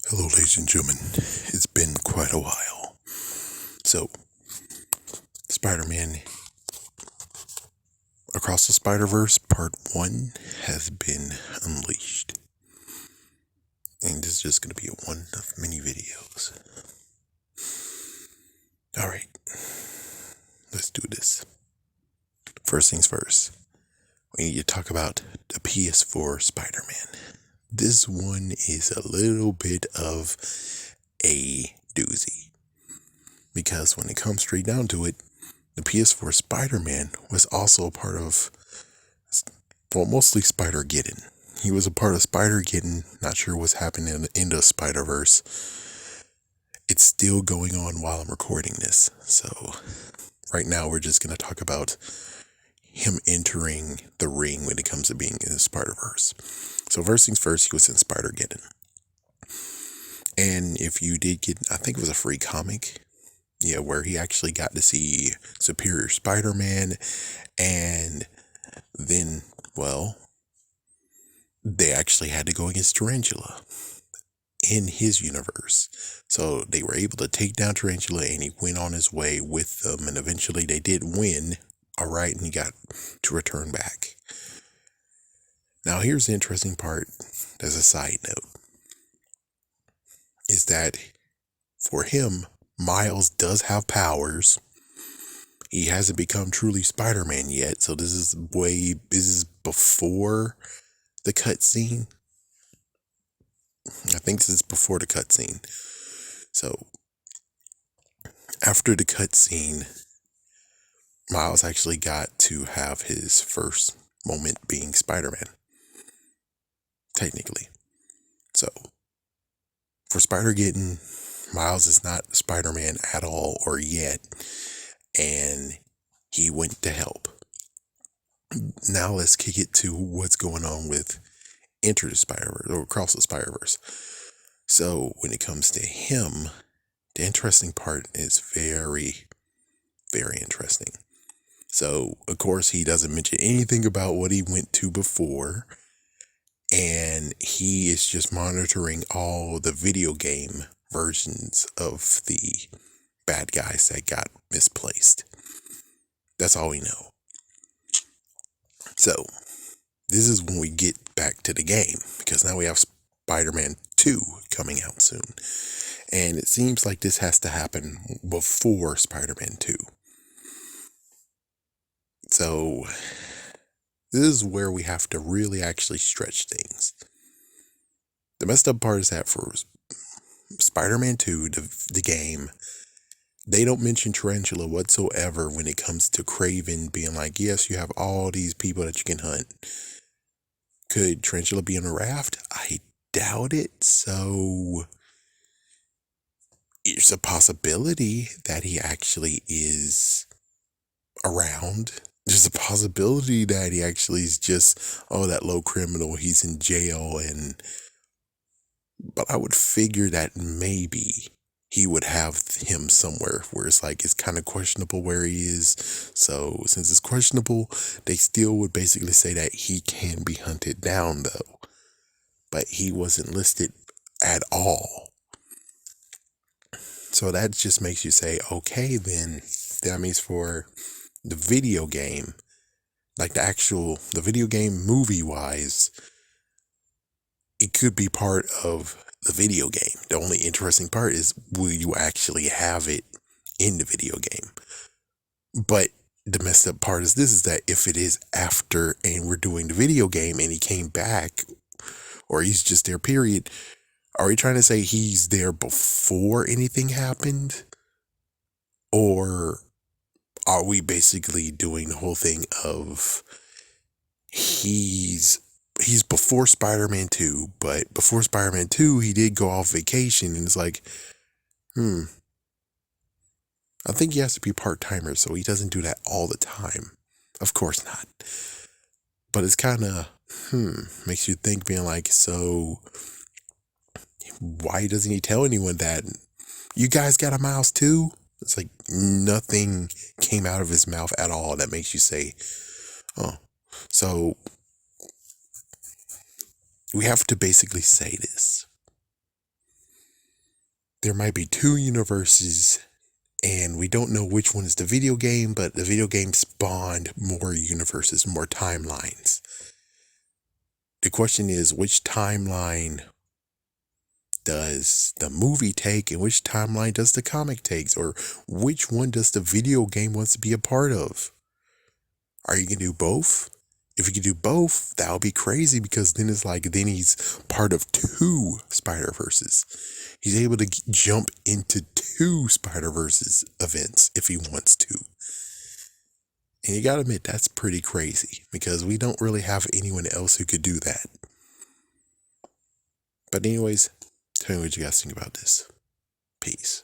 Hello, ladies and gentlemen. It's been quite a while. So, Spider Man Across the SpiderVerse Part 1 has been unleashed. And this is just going to be one of many videos. Alright, let's do this. First things first, we need to talk about the PS4 Spider Man. This one is a little bit of a doozy. Because when it comes straight down to it, the PS4 Spider-Man was also a part of, well, mostly Spider-Geddon. He was a part of Spider-Geddon. Not sure what's happening in the Spider-Verse. It's still going on while I'm recording this. So right now we're just going to talk about him entering the ring when it comes to being in the Spider-Verse. So first things first, he was in Spider-Geddon. And if you did get, I think it was a free comic. Yeah, where he actually got to see Superior Spider-Man, and then, well, they actually had to go against Tarantula in his universe. So they were able to take down Tarantula, and he went on his way with them, and eventually they did win, all right, and he got to return back. Now, here's the interesting part, as a side note, is that for him, Miles does have powers. He hasn't become truly Spider-Man yet, so this is before the cutscene. I think this is before the cutscene. So after the cutscene, Miles actually got to have his first moment being Spider-Man, technically. So for Spider-Geddon, Miles is not Spider-Man at all or yet, and he went to help. Now let's kick it to what's going on with Enter the Spider-Verse or Across the Spider-Verse. So when it comes to him, the interesting part is very, very interesting. So of course he doesn't mention anything about what he went to before, and he is just monitoring all the video game versions of the bad guys that got misplaced. That's all we know. So this is when we get back to the game, because now we have Spider-Man 2 coming out soon. And it seems like this has to happen before Spider-Man 2. So this is where we have to really actually stretch things. The messed up part is that for Spider-Man 2, the game, they don't mention Tarantula whatsoever when it comes to Craven being like, yes, you have all these people that you can hunt. Could Tarantula be on a raft? I doubt it. So it's a possibility that he actually is around. There's a possibility that he actually is just, oh, that low criminal, he's in jail. But I would figure that maybe he would have him somewhere where it's like, it's kind of questionable where he is. So since it's questionable, they still would basically say that he can be hunted down though. But he wasn't listed at all. So that just makes you say, okay, then that means for the video game, like the video game movie wise, it could be part of the video game. The only interesting part is, will you actually have it in the video game? But the messed up part is this, is that if it is after and we're doing the video game and he came back, or he's just there, period, are we trying to say he's there before anything happened? Or are we basically doing the whole thing of he's before Spider-Man 2, but before Spider-Man 2, he did go off vacation, and it's like, I think he has to be part-timer, so he doesn't do that all the time. Of course not. But it's kind of, makes you think, being like, so why doesn't he tell anyone that you guys got a mouse too? It's like nothing came out of his mouth at all that makes you say, oh. So we have to basically say this. there might be two universes, and we don't know which one is the video game, but the video game spawned more universes, more timelines. The question is, which timeline does the movie take and which timeline does the comic take? Or which one does the video game wants to be a part of? Are you going to do both? If you can do both, that would be crazy, because then it's like, then he's part of two Spider-Verses. He's able to jump into two Spider-Verses events if he wants to. And you gotta admit, that's pretty crazy, because we don't really have anyone else who could do that. But anyways, tell me what you guys think about this. Peace.